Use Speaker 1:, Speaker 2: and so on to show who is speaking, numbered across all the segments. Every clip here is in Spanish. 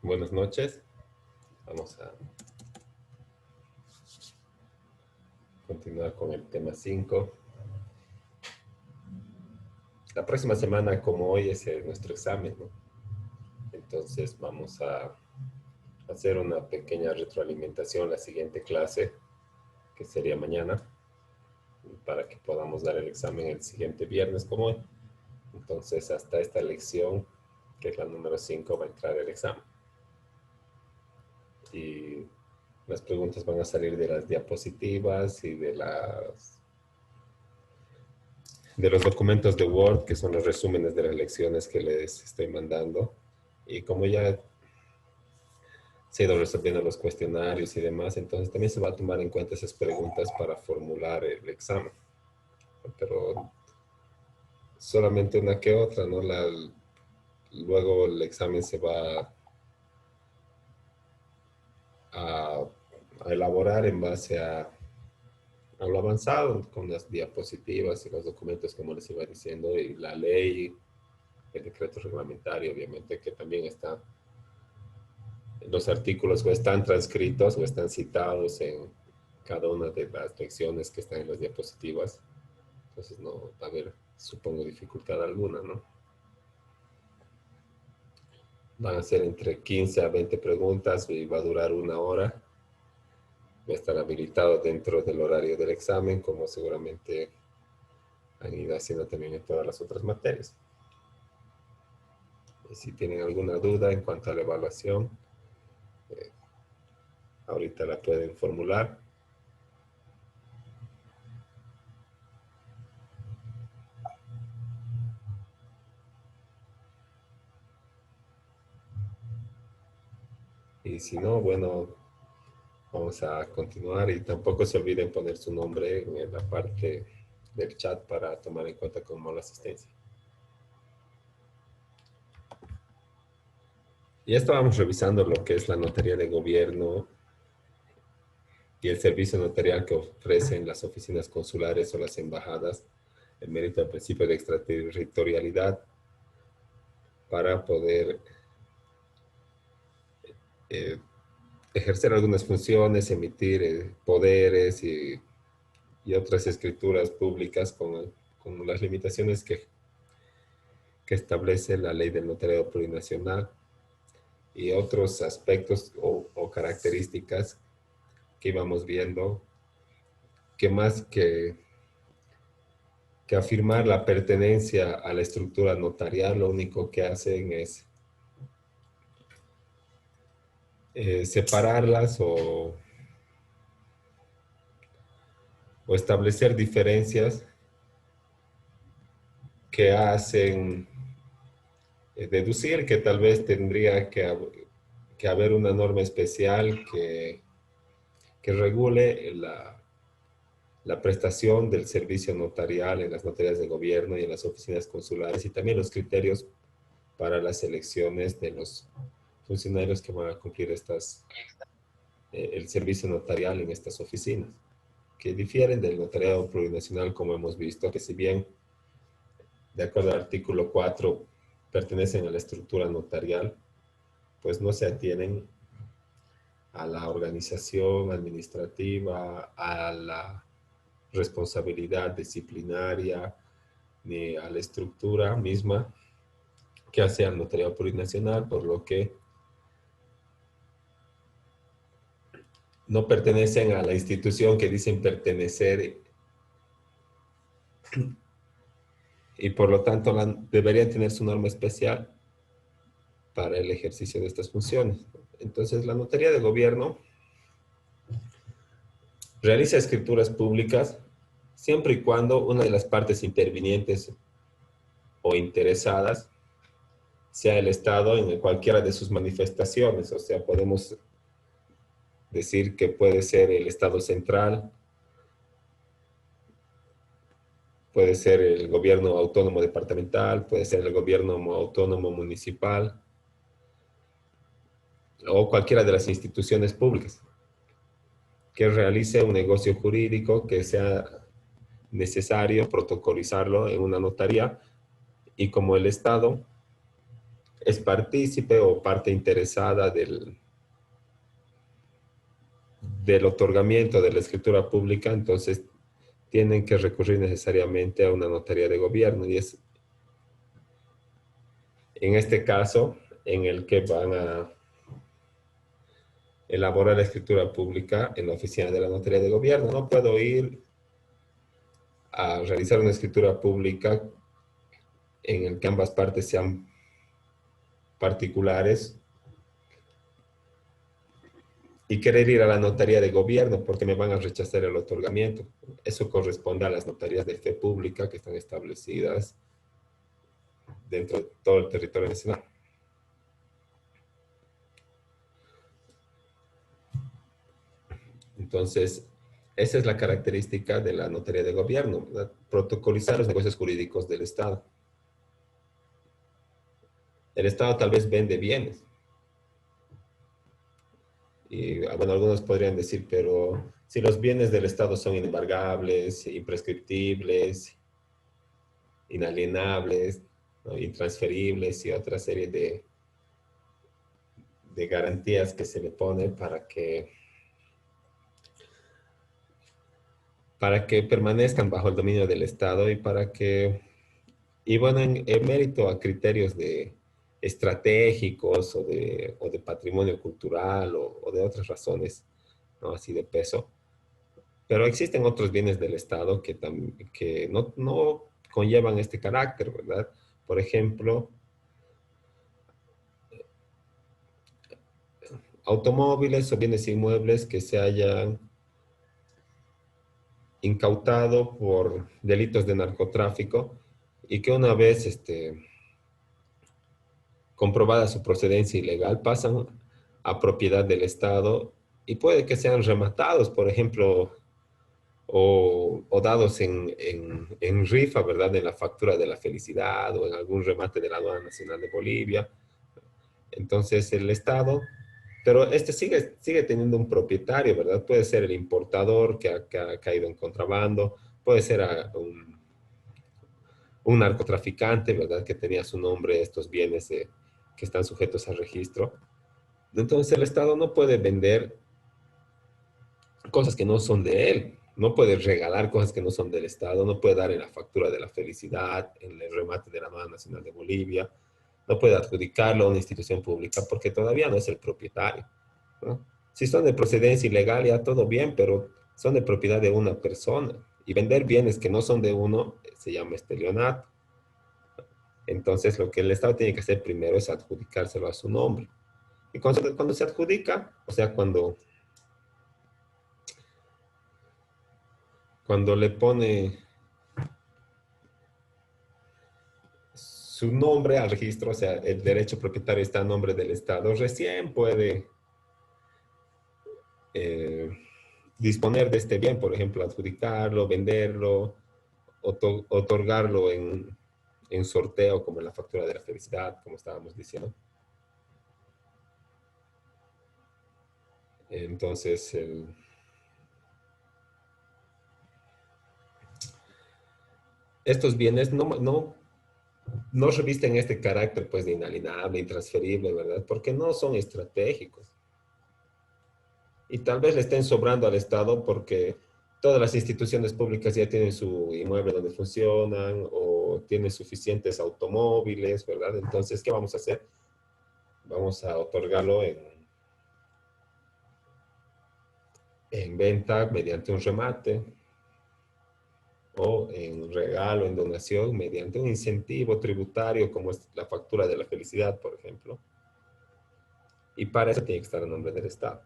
Speaker 1: Buenas noches. Vamos a continuar con el tema 5. La próxima semana, como hoy es nuestro examen, ¿no? Entonces vamos a hacer una pequeña retroalimentación la siguiente clase, que sería mañana, para que podamos dar el examen el siguiente viernes como hoy. Entonces hasta esta lección, que es la número 5, va a entrar el examen. Y las preguntas van a salir de las diapositivas y de los documentos de Word, que son los resúmenes de las lecciones que les estoy mandando. Y como ya se ha ido resolviendo los cuestionarios y demás, entonces también se va a tomar en cuenta esas preguntas para formular el examen. Pero solamente una que otra, ¿no? Luego el examen se va a elaborar en base a lo avanzado, con las diapositivas y los documentos, como les iba diciendo, y la ley, el decreto reglamentario, obviamente, que también está, los artículos o están transcritos o están citados en cada una de las lecciones que están en las diapositivas. Entonces no va a haber, supongo, dificultad alguna, ¿no? Van a ser entre 15 a 20 preguntas y va a durar 1 hora. Va a estar habilitado dentro del horario del examen, como seguramente han ido haciendo también en todas las otras materias. Y si tienen alguna duda en cuanto a la evaluación, ahorita la pueden formular. Y si no, bueno, vamos a continuar y tampoco se olviden poner su nombre en la parte del chat para tomar en cuenta como la asistencia. Ya estábamos revisando lo que es la notaría de gobierno y el servicio notarial que ofrecen las oficinas consulares o las embajadas en mérito al principio de extraterritorialidad para poder ejercer algunas funciones, emitir poderes y otras escrituras públicas con las limitaciones que establece la ley del notariado plurinacional y otros aspectos o características que íbamos viendo, que más que afirmar la pertenencia a la estructura notarial, lo único que hacen es separarlas o establecer diferencias que hacen deducir que tal vez tendría que haber una norma especial que regule la prestación del servicio notarial en las notarias de gobierno y en las oficinas consulares, y también los criterios para las elecciones de los funcionarios que van a cumplir el servicio notarial en estas oficinas, que difieren del notariado plurinacional, como hemos visto, que si bien, de acuerdo al artículo 4, pertenecen a la estructura notarial, pues no se atienen a la organización administrativa, a la responsabilidad disciplinaria, ni a la estructura misma que hace al notariado plurinacional, por lo que no pertenecen a la institución que dicen pertenecer y por lo tanto deberían tener su norma especial para el ejercicio de estas funciones. Entonces, la notaría de gobierno realiza escrituras públicas siempre y cuando una de las partes intervinientes o interesadas sea el Estado en cualquiera de sus manifestaciones. O sea, podemos decir que puede ser el Estado central, puede ser el gobierno autónomo departamental, puede ser el gobierno autónomo municipal o cualquiera de las instituciones públicas que realice un negocio jurídico que sea necesario protocolizarlo en una notaría, y como el Estado es partícipe o parte interesada del otorgamiento de la escritura pública, entonces tienen que recurrir necesariamente a una notaría de gobierno. Y es en este caso en el que van a elaborar la escritura pública en la oficina de la notaría de gobierno. No puedo ir a realizar una escritura pública en el que ambas partes sean particulares y querer ir a la notaría de gobierno porque me van a rechazar el otorgamiento. Eso corresponde a las notarías de fe pública que están establecidas dentro de todo el territorio nacional. Entonces, esa es la característica de la notaría de gobierno, ¿verdad? Protocolizar los negocios jurídicos del Estado. El Estado tal vez vende bienes. Y bueno, algunos podrían decir, pero si los bienes del Estado son inembargables, imprescriptibles, inalienables, ¿no? Intransferibles y otra serie de garantías que se le pone para que permanezcan bajo el dominio del Estado y para que, y bueno, en mérito a criterios de estratégicos o de patrimonio cultural o de otras razones, ¿no? Así de peso. Pero existen otros bienes del Estado que no conllevan este carácter, ¿verdad? Por ejemplo, automóviles o bienes inmuebles que se hayan incautado por delitos de narcotráfico y que una vez comprobada su procedencia ilegal pasan a propiedad del Estado y puede que sean rematados, por ejemplo, o dados en rifa, ¿verdad? En la factura de la felicidad o en algún remate de la aduana nacional de Bolivia. Entonces el Estado, pero sigue teniendo un propietario, ¿verdad? Puede ser el importador que ha caído en contrabando, puede ser un narcotraficante, ¿verdad? Que tenía su nombre estos bienes que están sujetos al registro. Entonces el Estado no puede vender cosas que no son de él, no puede regalar cosas que no son del Estado, no puede dar en la factura de la felicidad, en el remate de la Aduana Nacional de Bolivia, no puede adjudicarlo a una institución pública porque todavía no es el propietario, ¿no? Si son de procedencia ilegal, ya todo bien, pero son de propiedad de una persona. Y vender bienes que no son de uno se llama estelionato. Entonces, lo que el Estado tiene que hacer primero es adjudicárselo a su nombre. Y cuando se adjudica, o sea, cuando le pone su nombre al registro, o sea, el derecho propietario está a nombre del Estado, recién puede eh, disponer de este bien, por ejemplo, adjudicarlo, venderlo, otorgarlo en sorteo, como en la factura de la felicidad, como estábamos diciendo. Entonces, estos bienes no revisten este carácter pues de inalienable, intransferible, ¿verdad? Porque no son estratégicos. Y tal vez le estén sobrando al Estado porque todas las instituciones públicas ya tienen su inmueble donde funcionan o tienen suficientes automóviles, ¿verdad? Entonces, ¿qué vamos a hacer? Vamos a otorgarlo en venta mediante un remate o en regalo, en donación, mediante un incentivo tributario como es la factura de la felicidad, por ejemplo. Y para eso tiene que estar a nombre del Estado.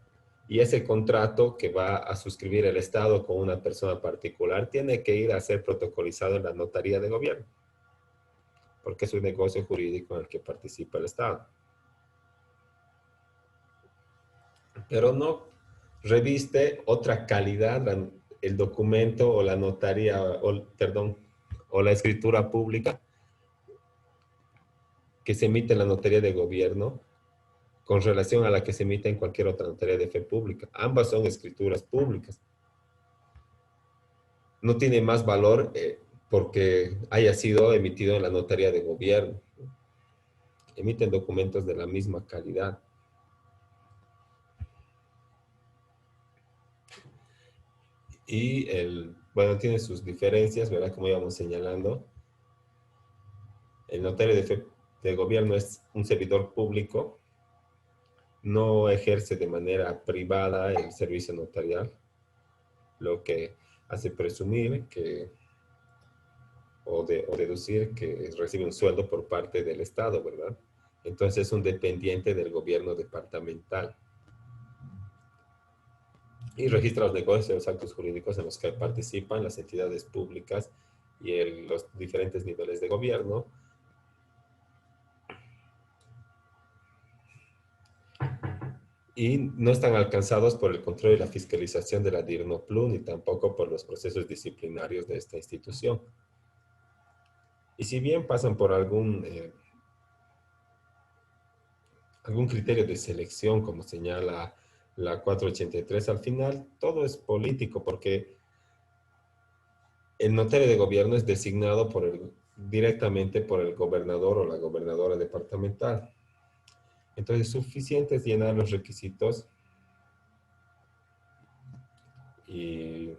Speaker 1: Y ese contrato que va a suscribir el Estado con una persona particular tiene que ir a ser protocolizado en la notaría de gobierno, porque es un negocio jurídico en el que participa el Estado. Pero no reviste otra calidad el documento o la notaría, perdón, o la escritura pública que se emite en la notaría de gobierno con relación a la que se emite en cualquier otra notaría de fe pública. Ambas son escrituras públicas. No tiene más valor porque haya sido emitido en la notaría de gobierno. emiten documentos de la misma calidad. Y bueno, tiene sus diferencias, ¿verdad? Como íbamos señalando. El notario de gobierno es un servidor público, no ejerce de manera privada el servicio notarial, lo que hace presumir o deducir que recibe un sueldo por parte del Estado, ¿verdad? Entonces es un dependiente del gobierno departamental y registra los negocios y los actos jurídicos en los que participan las entidades públicas y los diferentes niveles de gobierno. Y no están alcanzados por el control y la fiscalización de la DIRNOPLU ni tampoco por los procesos disciplinarios de esta institución. Y si bien pasan por algún criterio de selección, como señala la 483, al final todo es político porque el notario de gobierno es designado directamente por el gobernador o la gobernadora departamental. Entonces, suficiente es llenar los requisitos y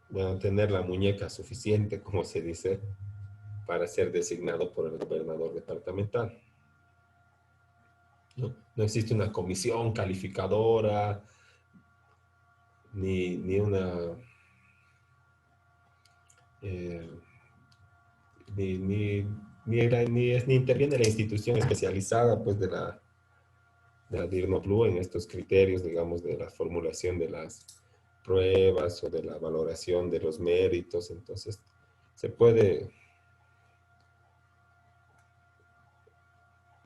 Speaker 1: bueno, tener la muñeca suficiente, como se dice, para ser designado por el gobernador departamental. ¿No? No existe una comisión calificadora, ni una... eh, ni interviene la institución especializada pues, de la DIRNOPLU en estos criterios, digamos, de la formulación de las pruebas o de la valoración de los méritos. Entonces, se puede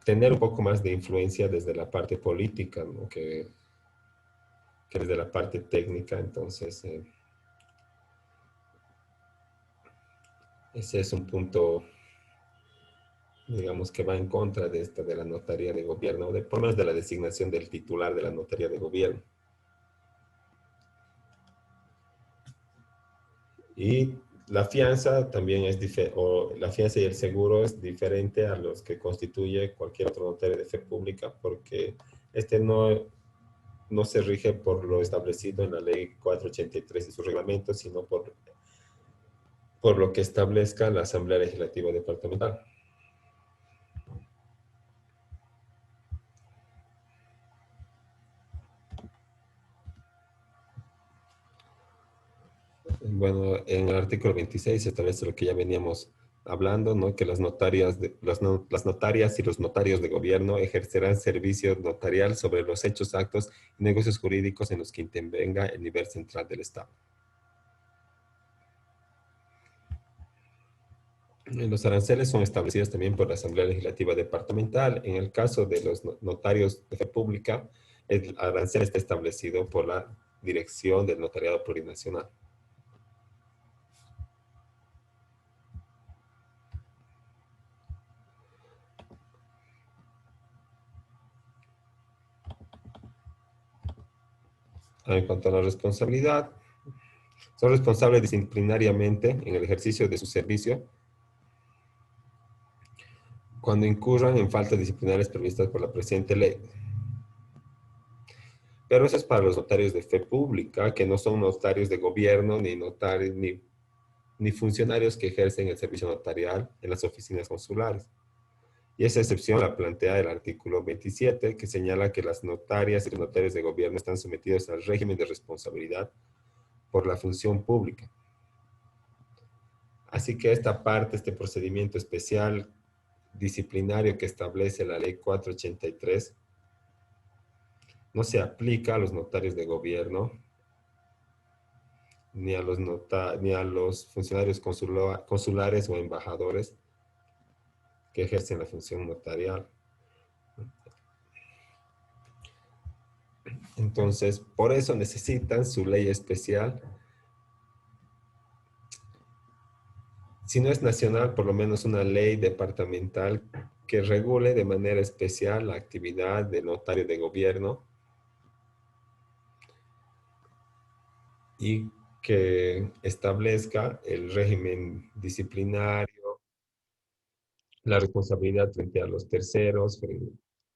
Speaker 1: tener un poco más de influencia desde la parte política, ¿no? que desde la parte técnica. Entonces, ese es un punto, digamos, que va en contra de la notaría de gobierno, por lo menos de la designación del titular de la notaría de gobierno. Y la fianza también es diferente, o la fianza y el seguro es diferente a los que constituye cualquier otro notario de fe pública, porque este no se rige por lo establecido en la ley 483 y su reglamento, sino por lo que establezca la Asamblea Legislativa Departamental. Bueno, en el artículo 26 se establece lo que ya veníamos hablando, ¿no? Que las notarias y los notarios de gobierno ejercerán servicio notarial sobre los hechos, actos y negocios jurídicos en los que intervenga el nivel central del Estado. Los aranceles son establecidos también por la Asamblea Legislativa Departamental. En el caso de los notarios de fe pública, el arancel está establecido por la Dirección del Notariado Plurinacional. En cuanto a la responsabilidad, son responsables disciplinariamente en el ejercicio de su servicio cuando incurran en faltas disciplinarias previstas por la presente ley. Pero eso es para los notarios de fe pública, que no son notarios de gobierno, ni funcionarios que ejercen el servicio notarial en las oficinas consulares. Y esa excepción la plantea el artículo 27, que señala que las notarias y los notarios de gobierno están sometidos al régimen de responsabilidad por la función pública. Así que esta parte, este procedimiento especial disciplinario que establece la ley 483, no se aplica a los notarios de gobierno, ni a los funcionarios consulares o embajadores que ejercen la función notarial. Entonces, por eso necesitan su ley especial. Si no es nacional, por lo menos una ley departamental que regule de manera especial la actividad del notario de gobierno y que establezca el régimen disciplinario la responsabilidad frente a los terceros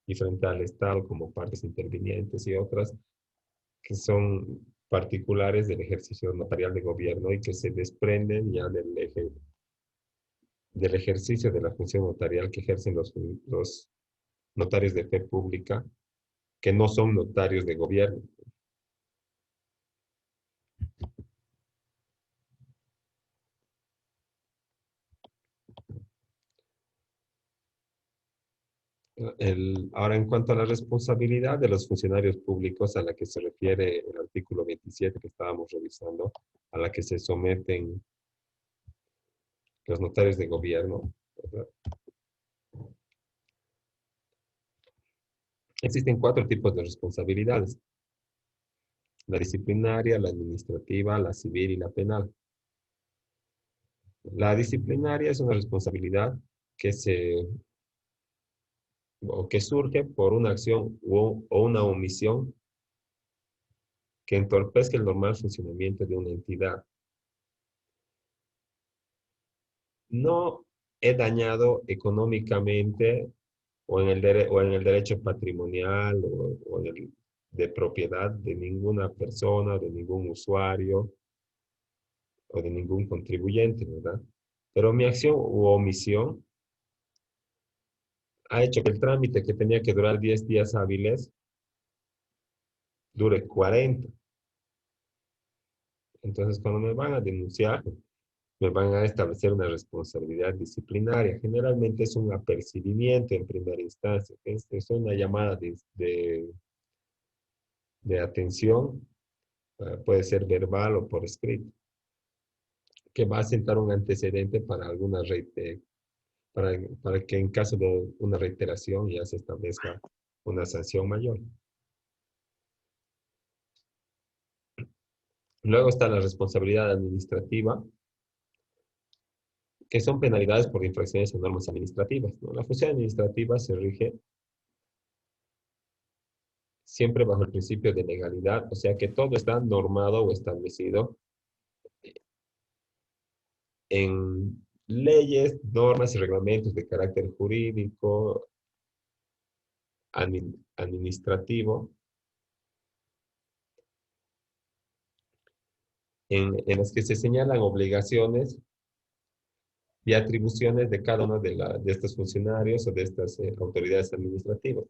Speaker 1: y frente al Estado como partes intervinientes y otras que son particulares del ejercicio notarial de gobierno y que se desprenden ya del ejercicio de la función notarial que ejercen los notarios de fe pública, que no son notarios de gobierno. Ahora, en cuanto a la responsabilidad de los funcionarios públicos a la que se refiere el artículo 27 que estábamos revisando, a la que se someten los notarios de gobierno, ¿verdad? Existen cuatro tipos de responsabilidades: la disciplinaria, la administrativa, la civil y la penal. La disciplinaria es una responsabilidad que que surge por una acción o una omisión que entorpezca el normal funcionamiento de una entidad. No he dañado económicamente o en el derecho patrimonial de propiedad de ninguna persona, de ningún usuario o de ningún contribuyente, ¿verdad? Pero mi acción u omisión ha hecho que el trámite que tenía que durar 10 días hábiles dure 40. Entonces, cuando me van a denunciar, me van a establecer una responsabilidad disciplinaria. Generalmente es un apercibimiento en primera instancia. Es una llamada de atención, puede ser verbal o por escrito, que va a sentar un antecedente para para que en caso de una reiteración ya se establezca una sanción mayor. Luego está la responsabilidad administrativa, que son penalidades por infracciones a normas administrativas, ¿no? La función administrativa se rige siempre bajo el principio de legalidad, o sea que todo está normado o establecido en leyes, normas y reglamentos de carácter jurídico, administrativo, en las que se señalan obligaciones y atribuciones de cada uno de estos funcionarios o de estas autoridades administrativas.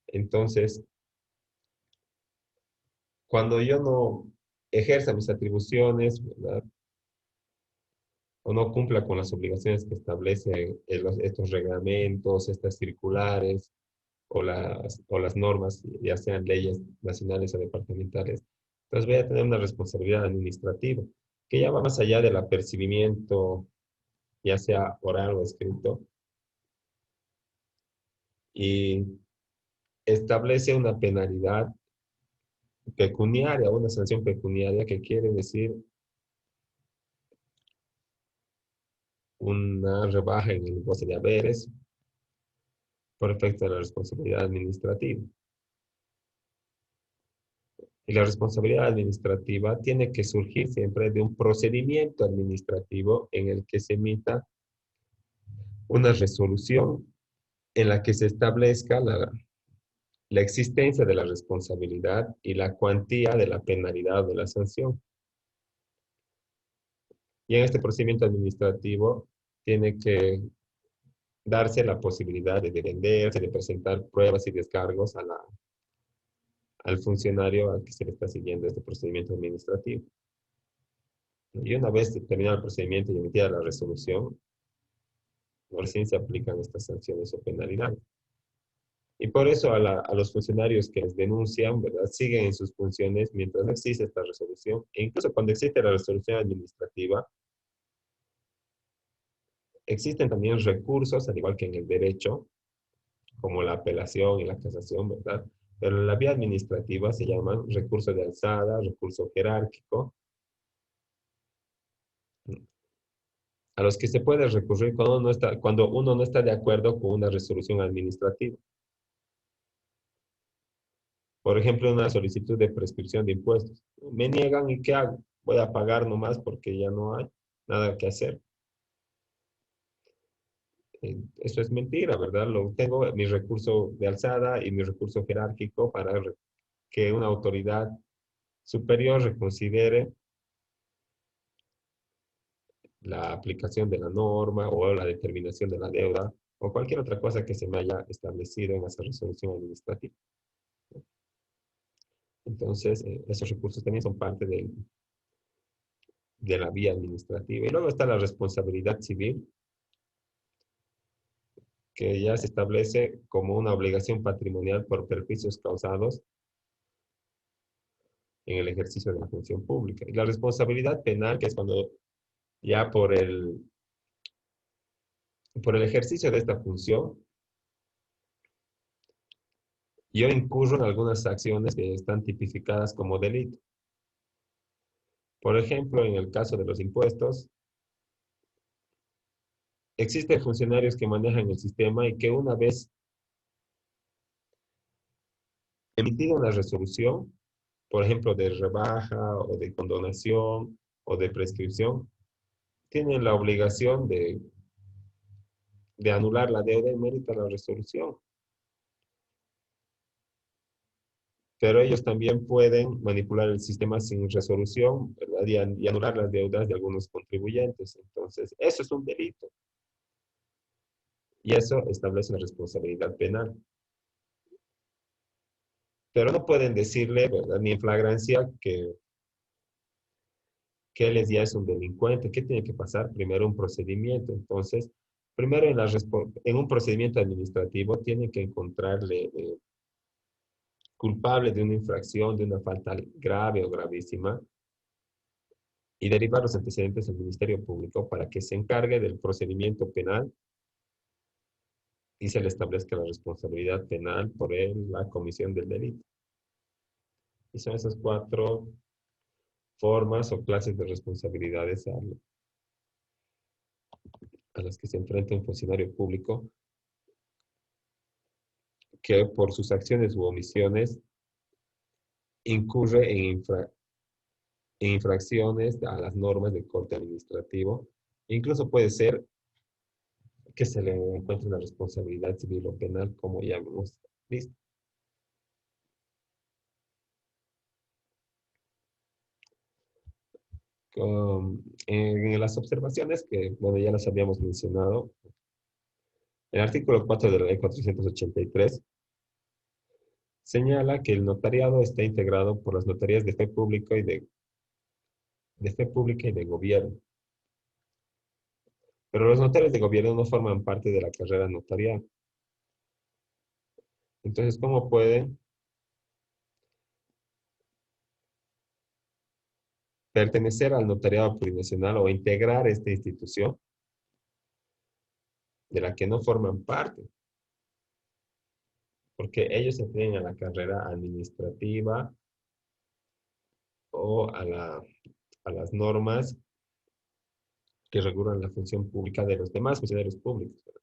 Speaker 1: Entonces, cuando yo no ejerza mis atribuciones, ¿verdad? O no cumpla con las obligaciones que establecen estos reglamentos, estas circulares o las normas, ya sean leyes nacionales o departamentales, entonces voy a tener una responsabilidad administrativa que ya va más allá del apercibimiento, ya sea oral o escrito, y establece una penalidad pecuniaria, una sanción pecuniaria, que quiere decir una rebaja en el goce de haberes por efecto de la responsabilidad administrativa. Y la responsabilidad administrativa tiene que surgir siempre de un procedimiento administrativo en el que se emita una resolución en la que se establezca la existencia de la responsabilidad y la cuantía de la penalidad de la sanción. Y en este procedimiento administrativo tiene que darse la posibilidad de defenderse, de presentar pruebas y descargos al funcionario al que se le está siguiendo este procedimiento administrativo. Y una vez terminado el procedimiento y emitida la resolución, recién se aplican estas sanciones o penalidades. Y por eso a los funcionarios que les denuncian, ¿verdad? Siguen en sus funciones mientras no existe esta resolución. E incluso cuando existe la resolución administrativa, existen también recursos, al igual que en el derecho, como la apelación y la casación, ¿verdad? Pero en la vía administrativa se llaman recurso de alzada, recurso jerárquico, a los que se puede recurrir cuando uno no está de acuerdo con una resolución administrativa. Por ejemplo, una solicitud de prescripción de impuestos. Me niegan y ¿qué hago? Voy a pagar nomás porque ya no hay nada que hacer. Eso es mentira, ¿verdad? Tengo mi recurso de alzada y mi recurso jerárquico para que una autoridad superior reconsidere la aplicación de la norma o la determinación de la deuda o cualquier otra cosa que se me haya establecido en esa resolución administrativa. Entonces, esos recursos también son parte de la vía administrativa. Y luego está la responsabilidad civil, que ya se establece como una obligación patrimonial por perjuicios causados en el ejercicio de la función pública. Y la responsabilidad penal, que es cuando ya por el ejercicio de esta función, yo incurro en algunas acciones que están tipificadas como delito. Por ejemplo, en el caso de los impuestos, existen funcionarios que manejan el sistema y que una vez emitida una resolución, por ejemplo, de rebaja o de condonación o de prescripción, tienen la obligación de anular la deuda en mérito a la resolución. Pero ellos también pueden manipular el sistema sin resolución, ¿verdad? Y anular las deudas de algunos contribuyentes. Entonces, eso es un delito. Y eso establece la responsabilidad penal. Pero no pueden decirle, ¿verdad? Ni en flagrancia que él ya es un delincuente. ¿Qué tiene que pasar? Primero un procedimiento. Entonces, primero en un procedimiento administrativo tiene que encontrarle culpable de una infracción, de una falta grave o gravísima, y derivar los antecedentes al Ministerio Público para que se encargue del procedimiento penal y se le establezca la responsabilidad penal por la comisión del delito. Y son esas cuatro formas o clases de responsabilidades a las que se enfrenta un funcionario público que por sus acciones u omisiones incurre en infracciones a las normas del corte administrativo. Incluso puede ser que se le encuentre una responsabilidad civil o penal, como ya hemos visto. En las observaciones que, bueno, ya las habíamos mencionado, el artículo 4 de la ley 483 señala que el notariado está integrado por las notarías de fe pública de fe pública y de gobierno. Pero los notarios de gobierno no forman parte de la carrera notarial. Entonces, ¿cómo pueden pertenecer al notariado plurinacional o integrar esta institución de la que no forman parte? Porque ellos se tienen a la carrera administrativa o a las normas que regulan la función pública de los demás funcionarios públicos, ¿verdad?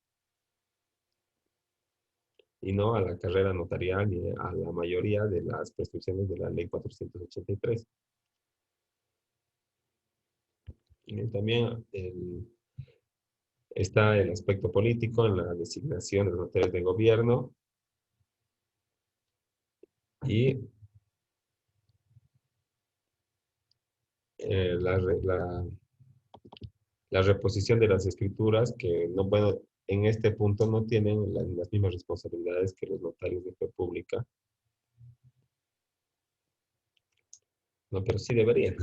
Speaker 1: Y no a la carrera notarial ni a la mayoría de las prescripciones de la ley 483. Y también está el aspecto político en la designación de los notarios de gobierno y la reposición de las escrituras que no, bueno, en este punto no tienen las mismas responsabilidades que los notarios de fe pública, no, pero sí deberían,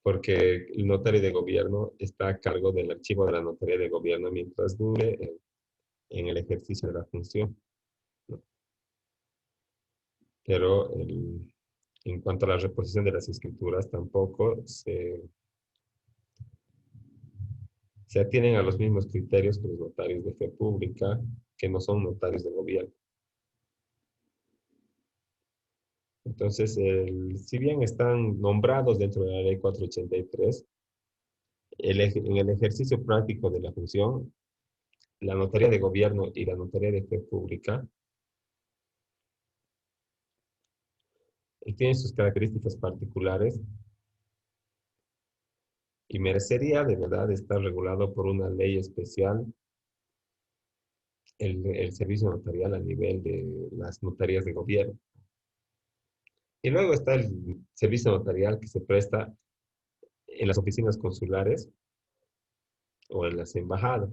Speaker 1: porque el notario de gobierno está a cargo del archivo de la notaría de gobierno mientras dure en el ejercicio de la función, ¿no? Pero en cuanto a la reposición de las escrituras, tampoco se atienen a los mismos criterios que los notarios de fe pública, que no son notarios de gobierno. Entonces, si bien están nombrados dentro de la ley 483, en el ejercicio práctico de la función, la notaría de gobierno y la notaría de fe pública tienen sus características particulares y merecería de verdad estar regulado por una ley especial el servicio notarial a nivel de las notarías de gobierno. Y luego está el servicio notarial que se presta en las oficinas consulares o en las embajadas,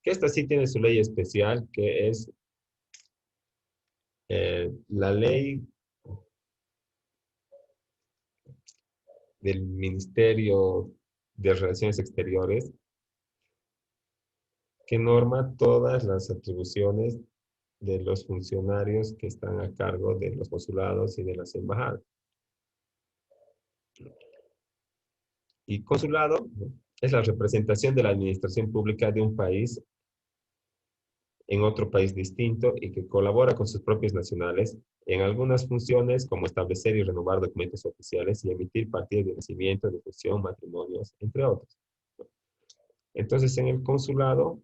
Speaker 1: que esta sí tiene su ley especial, que es la ley del Ministerio de Relaciones Exteriores, que norma todas las atribuciones de los funcionarios que están a cargo de los consulados y de las embajadas. Y consulado, ¿no?, es la representación de la administración pública de un país en otro país distinto y que colabora con sus propios nacionales en algunas funciones como establecer y renovar documentos oficiales y emitir partidas de nacimiento, de fusión, matrimonios, entre otros. Entonces, en el consulado,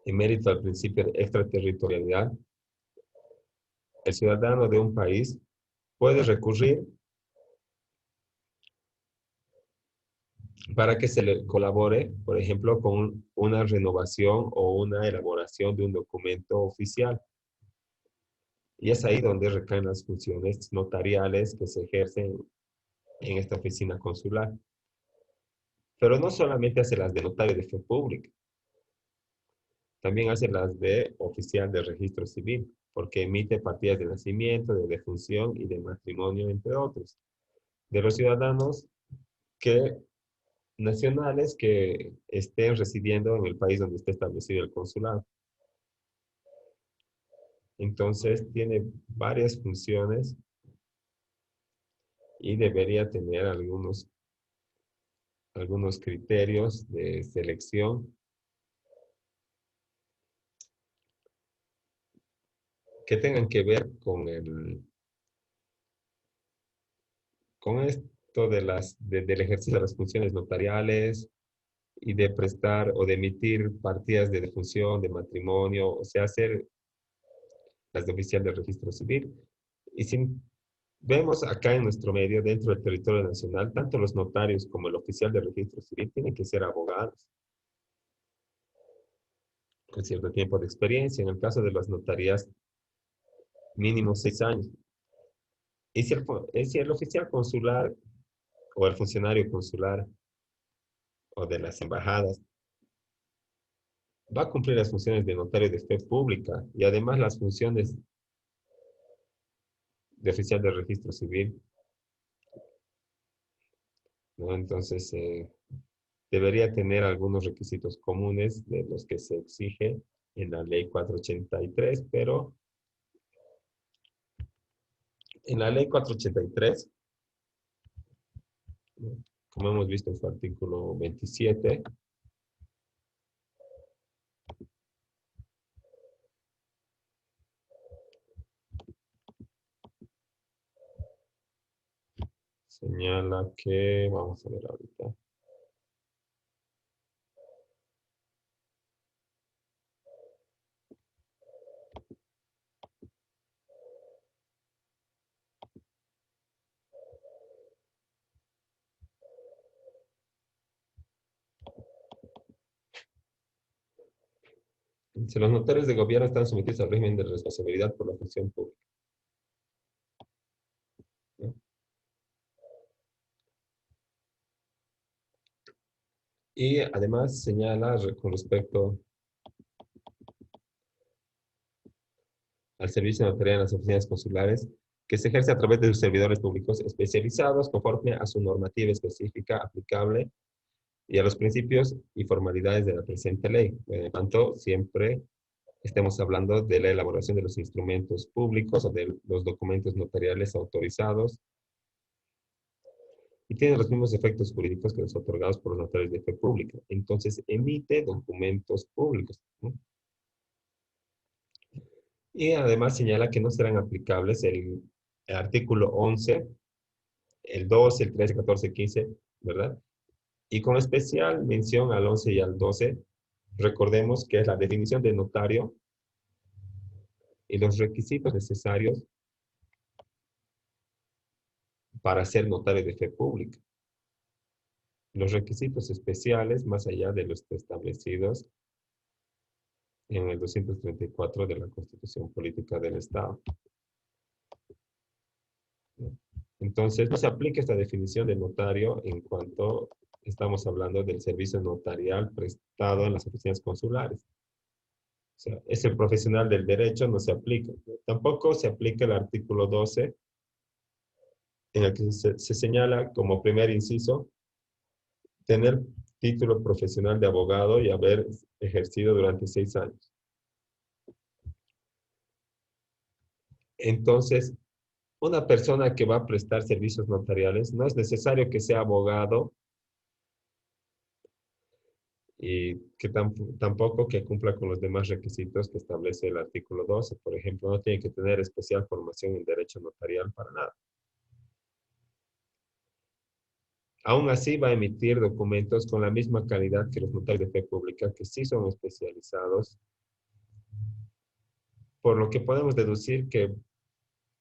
Speaker 1: en mérito al principio de extraterritorialidad, el ciudadano de un país puede recurrir para que se le colabore, por ejemplo, con una renovación o una elaboración de un documento oficial. Y es ahí donde recaen las funciones notariales que se ejercen en esta oficina consular. Pero no solamente hace las de notario de fe pública, también hace las de oficial de registro civil, porque emite partidas de nacimiento, de defunción y de matrimonio, entre otros, de los ciudadanos que, nacionales que estén residiendo en el país donde esté establecido el consulado. Entonces, tiene varias funciones y debería tener algunos criterios de selección que tengan que ver con esto del ejercicio de las funciones notariales y de prestar o de emitir partidas de defunción, de matrimonio, o sea, hacer las de oficial de registro civil. Y si vemos acá en nuestro medio, dentro del territorio nacional, tanto los notarios como el oficial de registro civil tienen que ser abogados con cierto tiempo de experiencia. En el caso de las notarías, mínimo 6 años. Y si el oficial consular o el funcionario consular o de las embajadas va a cumplir las funciones de notario de fe pública y además las funciones de oficial de registro civil, ¿no? Entonces, debería tener algunos requisitos comunes de los que se exige en la ley 483, pero en la ley 483, ¿no?, como hemos visto en su artículo 27, señala que, vamos a ver ahorita, si los notarios de gobierno están sometidos al régimen de responsabilidad por la función pública, ¿no? Y además señala con respecto al servicio notarial en las oficinas consulares, que se ejerce a través de sus servidores públicos especializados conforme a su normativa específica aplicable y a los principios y formalidades de la presente ley. Por lo tanto, siempre estemos hablando de la elaboración de los instrumentos públicos o de los documentos notariales autorizados y tienen los mismos efectos jurídicos que los otorgados por los notarios de fe pública. Entonces, emite documentos públicos, ¿no? Y además señala que no serán aplicables el artículo 11, el 12, el 13, 14, 15, ¿verdad? Y con especial mención al 11 y al 12, recordemos que es la definición de notario y los requisitos necesarios para ser notario de fe pública. Los requisitos especiales, más allá de los establecidos en el 234 de la Constitución Política del Estado. Entonces, no se aplica esta definición de notario en cuanto estamos hablando del servicio notarial prestado en las oficinas consulares. O sea, ese profesional del derecho no se aplica. Tampoco se aplica el artículo 12, en el que se señala como primer inciso tener título profesional de abogado y haber ejercido durante 6 años. Entonces, una persona que va a prestar servicios notariales no es necesario que sea abogado y que tampoco que cumpla con los demás requisitos que establece el artículo 12. Por ejemplo, no tiene que tener especial formación en derecho notarial para nada. Aún así va a emitir documentos con la misma calidad que los notarios de fe pública, que sí son especializados, por lo que podemos deducir que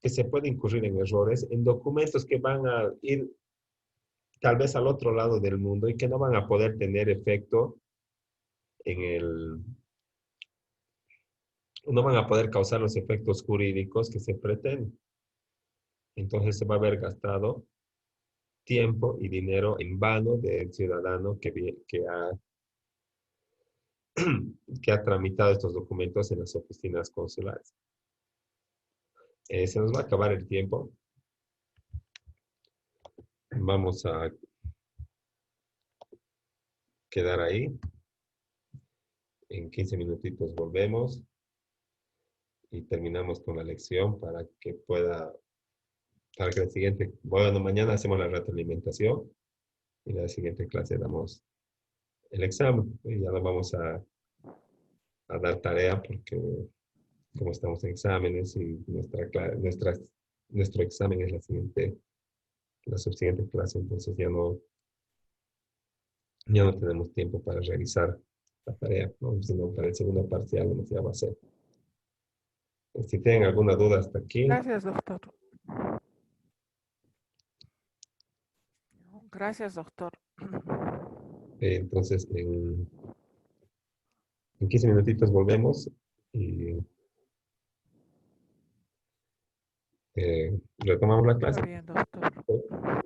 Speaker 1: se puede incurrir en errores en documentos que van a ir tal vez al otro lado del mundo y que no van a poder tener efecto en el, no van a poder causar los efectos jurídicos que se pretenden. Entonces se va a haber gastado tiempo y dinero en vano del ciudadano que ha tramitado estos documentos en las oficinas consulares. Se nos va a acabar el tiempo. Vamos a quedar ahí. En 15 minutitos volvemos y terminamos con la lección para que la siguiente, bueno, mañana hacemos la retroalimentación y la siguiente clase damos el examen. Y ya no vamos a dar tarea porque como estamos en exámenes y nuestro examen es la subsiguiente clase, entonces ya no tenemos tiempo para revisar la tarea, ¿no? Sino para el segundo parcial ya va a ser. Si tienen alguna duda hasta aquí.
Speaker 2: Gracias, doctor. Gracias, doctor.
Speaker 1: Entonces, en 15 minutitos volvemos y retomamos la clase.
Speaker 2: Está bien, doctor.